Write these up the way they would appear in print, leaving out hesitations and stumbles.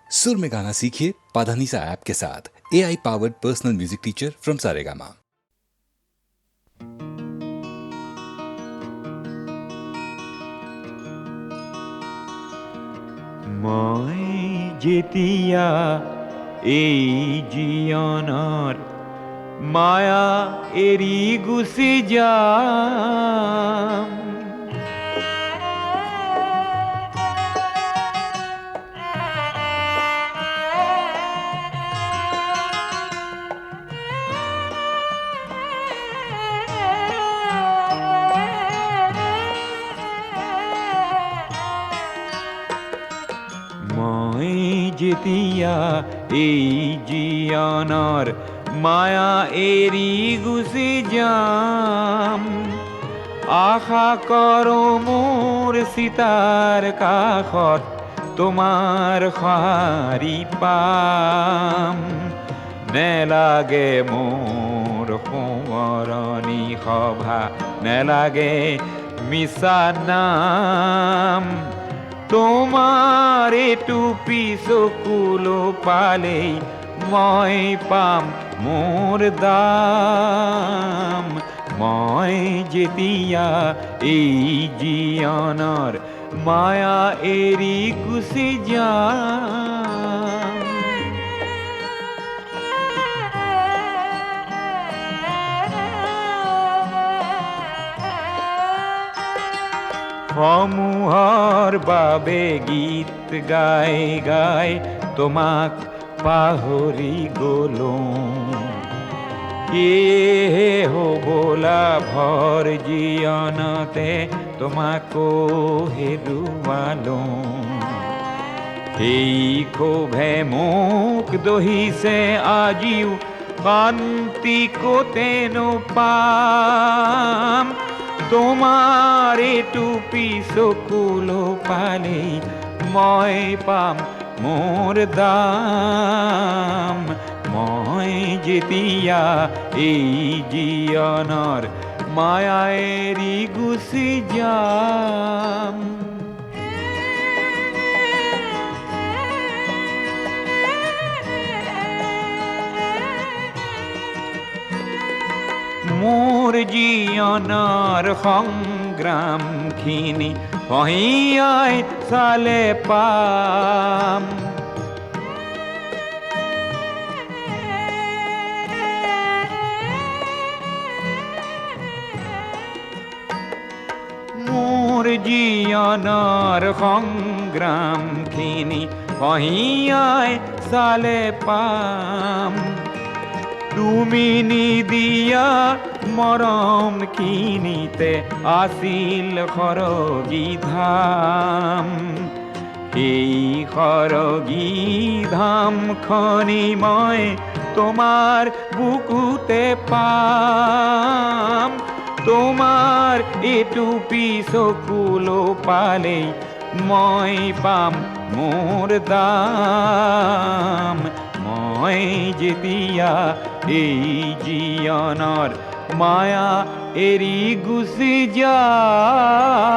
सुर में गाना सीखिए पाधानीसा ऐप के साथ। AI powered personal music teacher from Saregama. মই যেতিয়া এই জীয়নৰ মায়া এৰি গুচি যাম, মই যেতিয়া এই জীয়নৰ মায়া এৰি গুচি যাম, আশা কৰোঁ মোৰ চিতাৰ কাষত তোমাৰ সঁহাৰি পাম। নেলাগে মোৰ সোঁৱৰণি সভা, নেলাগে মিছা নাম, তোমাৰ এইটো পিছকুলো পালেই মই পাম মোৰ দাম। মই যেতিয়া এই জীয়নৰ মায়া এৰি গুচি যাম, সমূহৰ বাবে গীত গাই গাই তোমাক পাহৰি গলো, সেয়েহে হ'বলা ভৰ জীয়নতে তোমাকো হেৰুৱালো। সেই ক্ষোভে মোক দহিছে আজিও, শান্তি ক'তেনো পাম, তোমাৰ এইটো পিছকুলো পালেই মই পাম মোৰ দাম। মই যেতিয়া এই জীয়নৰ মায়া এৰি গুচি যাম, মোৰ জীয়নৰ সংগ্ৰামখিনি কঢ়িয়াই চালে পাম, মোৰ জীয়নৰ সংগ্ৰামখিনি কঢ়িয়াই চালে পাম। তুমি নিদিয়া মৰমখিনিতে আছিল সৰগী ধাম, এই সৰগী ধামখনি মই তোমাৰ বুকুতে পাম, তোমাৰ এইটো পিছকুলো পালেই মই পাম মোৰ দাম। মই যেতিয়া এই জীয়নৰ মায়া এৰি গুচি যাম।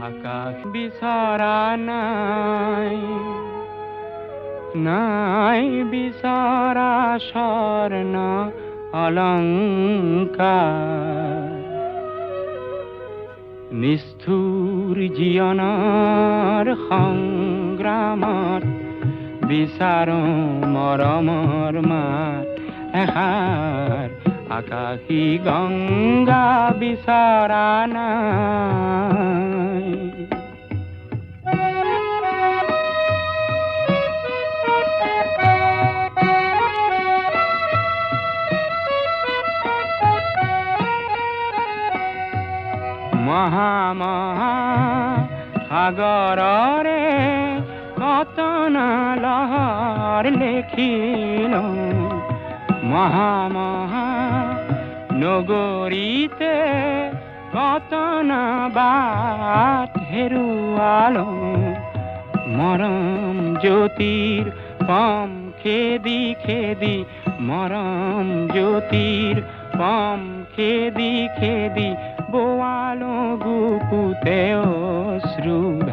আকাশ বিচৰা নাই, নাই বিচৰা স্বৰ্ণ অলংকাৰ, নিষ্ঠুৰ জীয়নৰ সংগ্ৰামত বিচাৰোঁ মৰমৰ মাত এষাৰ। আকাশী গংগা বিচৰা নাই, মহা মহা সাগৰৰে কতনা লহৰ লেখিলো, মহা মহা নগৰীতে কত না বাট হেৰুৱালো মৰম জ্যোতিৰ পম খেদি খেদি মৰম জ্যোতিৰ পম খেদি খেদি বোৱালো গুপুতে অশ্ৰুধাৰ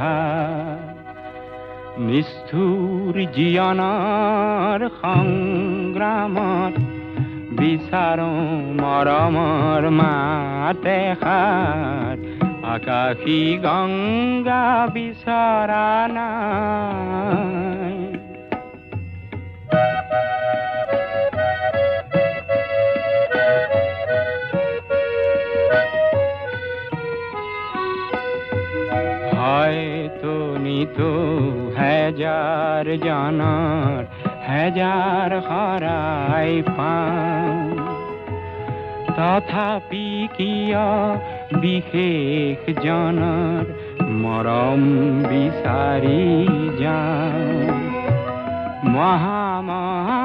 নিষ্ঠুৰ জীৱনৰ সংগ্ৰামত বিচাৰো মৰমৰ মাত এষাৰ আকাশী গংগা বিচৰা নাই হয়তো নিতো হাজাৰ জনৰ হাজাৰ হৰাই পাওঁ তথাপি কিয় বিশেষ জনৰ মৰম বিচাৰি যাওঁ মহা মহা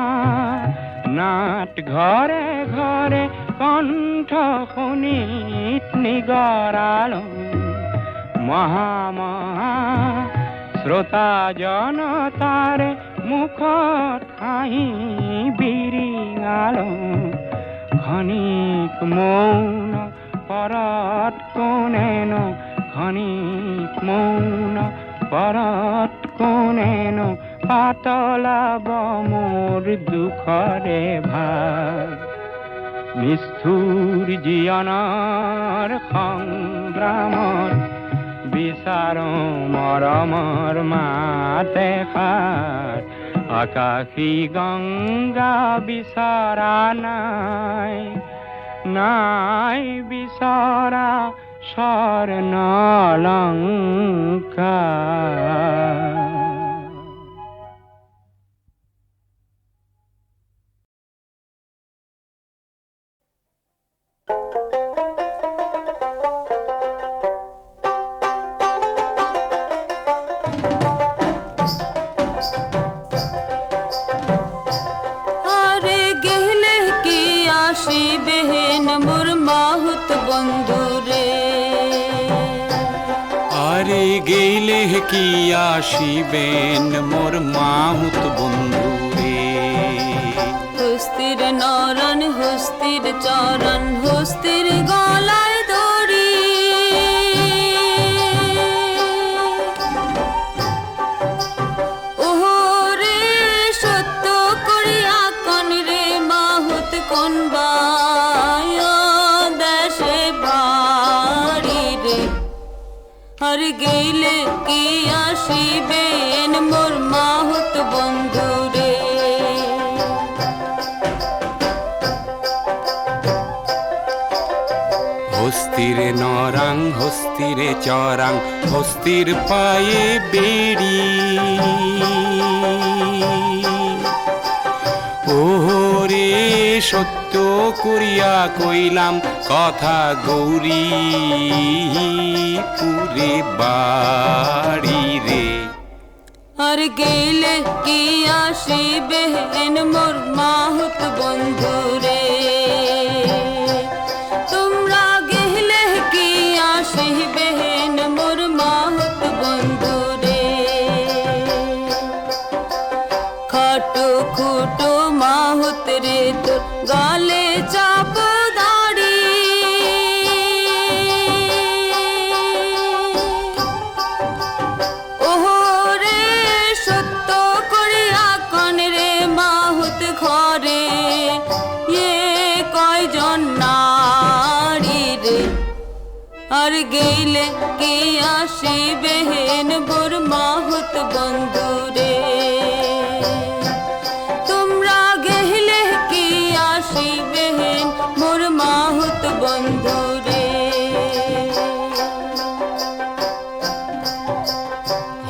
নাট ঘৰে ঘৰে কণ্ঠ শুনিত নিগৰালো মহা মহা শ্ৰোতা জনতাৰে মুখত হাঁহি বিৰিঙালো ক্ষণিক মৌন পৰত কোনেনো ক্ষণিক মৌন পৰত কোনেনো পাতলাব মোৰ দুখৰে ভাগ নিষ্ঠুৰ জীৱনৰ সংগ্ৰামত বিচাৰো মৰমৰ মাত এষাৰ আকাশী গংগা বিচৰা নাই নাই বিচৰা স্বৰ্ণলংকাৰ বেহেন মোর মাহুত বন্ধুরে আরে গেলে কি আসিবেন মোর মাহুত বন্ধুরে হস্তির নরন হস্তির চরণ হস্তির গলায় দড়ি ওরে সত্য করিয়া কন রে মাহুত কোন আর গেলে কি আসিবেন মোর মাহুত বন্ধুরে হস্তিরে নরাং হস্তিরে চরাং হস্তির পায়ে বেড়ি ওরে সত্য করিয়া কইলাম কথা গৌরী পুরে বাড়ি রে আর গেলে কি আসিবেন মোর মাহুত বন্ধুরে তোমরা গেলে কি আসিবেন মোর মাহুত বন্ধুরে খাটো খুটো মাহুত রে তোর গালে চাপ দাড়ি ওরে সত্য করিয়া কন রে মাহুত ঘরে কয়জন নারী রে আর গেলে কি আসিবেন মোর মাহুত বন্ধুরে তোমরা গেলে কি আসিবেন মোর মাহুত বন্ধুরে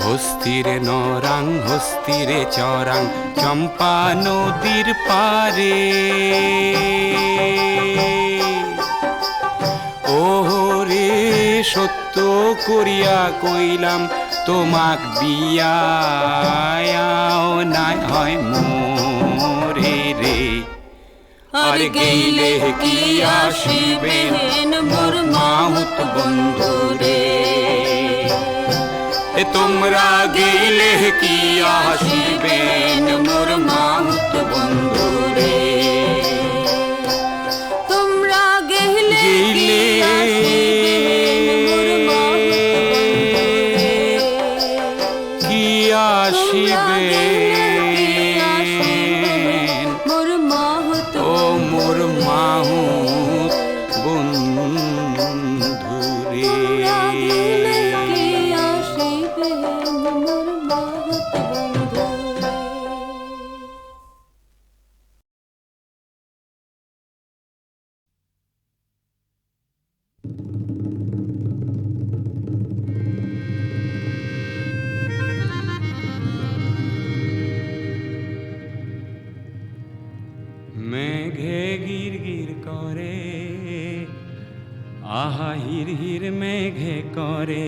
হস্তিরে নরাং হস্তিরে চরাং চম্পা নদীর পারে ওরে সত্য করিয়া কইলাম তোমাক বিয়াও নাই হয় মোরে রে আর গেইলে কি আসিবেন মোর মাহুত বন্ধুরে তোমরা গেইলে কি আসিবেন মোর মাহুত বন্ধুরে তোমরা গেলে কি আসিবেন মোর মাহুত ও মোর মাহুত বন্ধুরে কি আসিবেন মোর মাহুত বন্ধুরে। মেঘে গির গির করে আহা হির হির মেঘে করে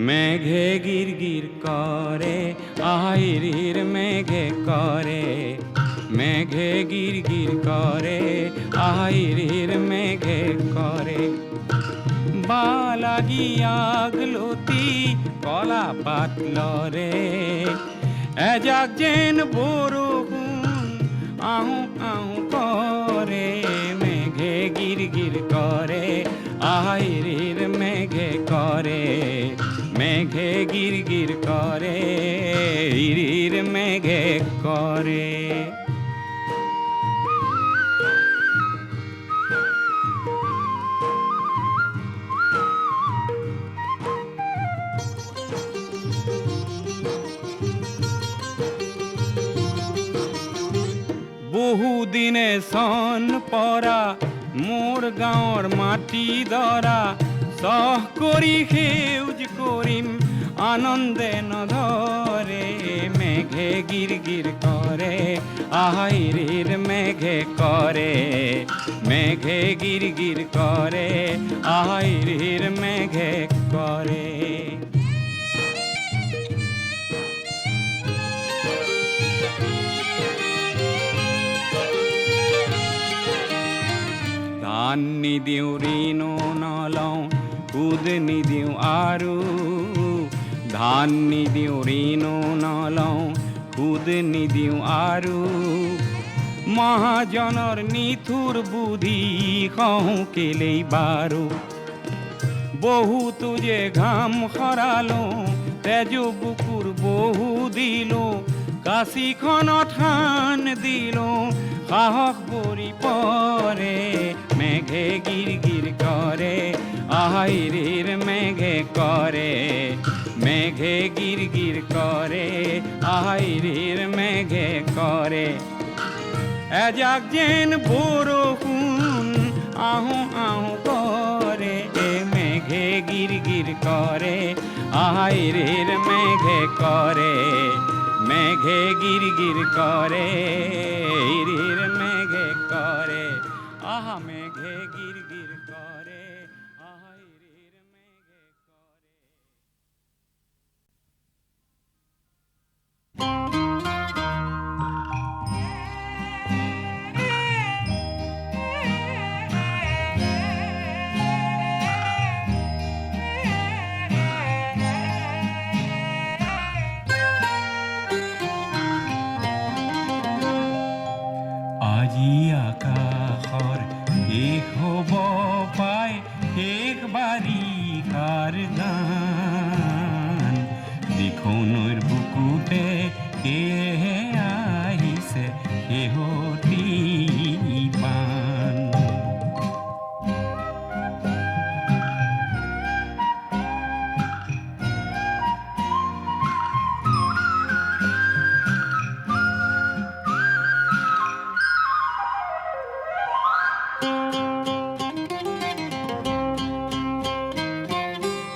মেঘে গির গির করে আহা হির হির মেঘে করে মেঘে গির গির করে আহা হির হির মেঘে করে বালাগিয়াগলতি কলা পাতল রে এজাক যেন বরগুন আহু আহু করে মেঘে গির গির করে আহাইরির মেঘে করে মেঘে গির গির করে ইরির মেঘে করে বহুদিনে সন পরা মোর গাঁৱৰ মাটি দৰা সহ কৰি সেউজ কৰিম আনন্দে নধৰে মেঘে গিৰ গিৰ কৰে আহাইৰিৰ মেঘে কৰে মেঘে গিৰ গিৰ কৰে আহাইৰিৰ মেঘে কৰে ধান নিদিওঁ ঋণো নলওঁ সুদ নিদিওঁ আৰু ধান নিদিওঁ ঋণো নলওঁ সুদ নিদিওঁ আৰু মহাজনৰ নিঠুৰ বুদ্ধি কওঁ কেলেই বাৰু বহুতো যে ঘাম সৰালো তেজ বুকুৰ বহু দিলো কাশীখনত থান দিলো সাহস পৰি পৰে মেঘে গিৰ গিৰ কৰে আহাইৰিৰ মেঘে কৰে মেঘে গিৰ গিৰ কৰে আহাইৰিৰ মেঘে কৰে এজাক যেন বৰষুণ আহো আহো কৰে মেঘে গিৰ গিৰ কৰে আহাইৰিৰ মেঘে কৰে মেঘে গিৰ গিৰ কৰে ইৰিৰ মেঘে কৰে আহা মেঘে গিৰ গিৰ কৰে আহা ইৰিৰ মেঘে কৰে আজি আকাশৰ শেষ হ'ব পায় শেষ বাৰিষাৰ গান দেখো নৈৰ বুকুতে সেয়েহে আহিছে শেহতীয়া বান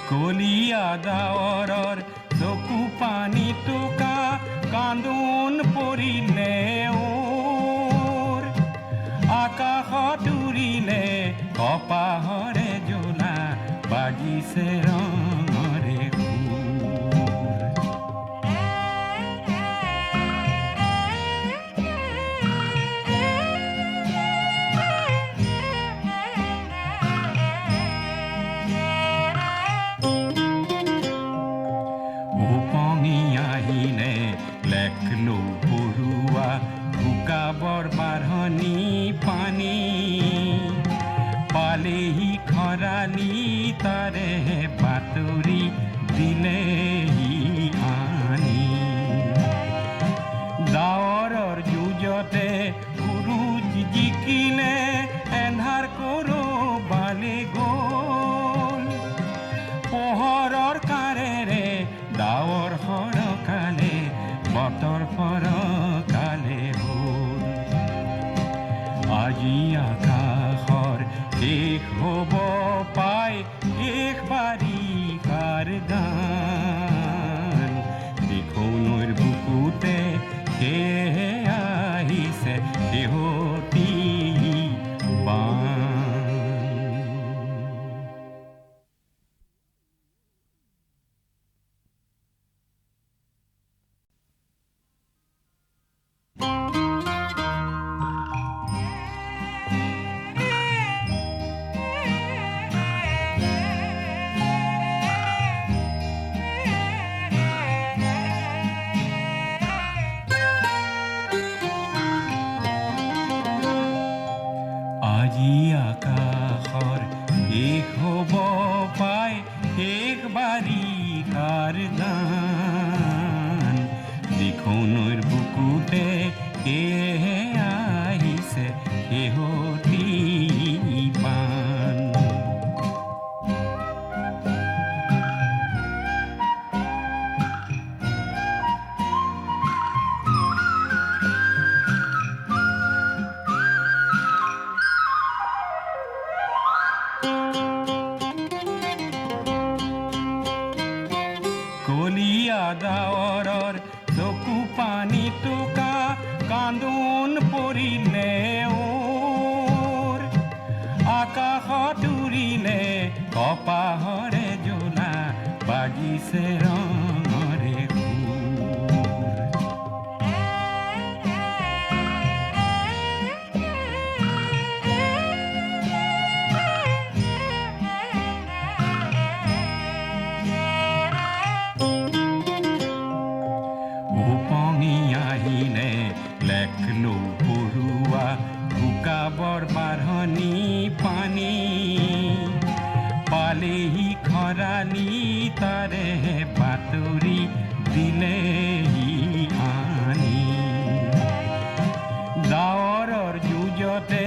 কলিয়া ডাৱৰৰ চকু পানী টোকা কান্দোন পৰিলে ওৰ আকাশত উৰিলে কপাহৰে জোলা বাজিছে ৰঙৰে সুৰ তাৰে বাতৰি দিলেহি আনি ডাৱৰৰ যুঁজতে সূৰুজ জিকিলে এন্ধাৰ কৰবালে গ'ল পোহৰৰ কাৰেৰে ডাৱৰ সৰকালে বতৰ ফৰকালে হ'ল আজি আকাশৰ শেষ হ'ব পাই শেষ বাৰিষাৰ গান দেখো নৈৰ বুকুতে সেয়ে আহিছে শেহতী বান আজি আকাশৰ শেষ হ'ব পাই শেষ বাৰিষাৰ গান দেখো নৈৰ বুকুতে সেয়ে আহিছে শেহতী বান কলীয়া ডাৱৰৰ চকু পানী টোকা কান্দোন পৰিলে ওৰ আকাশত উৰিলে কপাহৰে জোলা বাজিছে ৰঙৰে সুৰ উপঙি আহিলে লেখলো পৰুৱা শুকাবৰ বাঢ়নি পানী পালেহি খৰালি তাৰে বাতৰি দিলেহি আনি ডাৱৰৰ যুঁজতে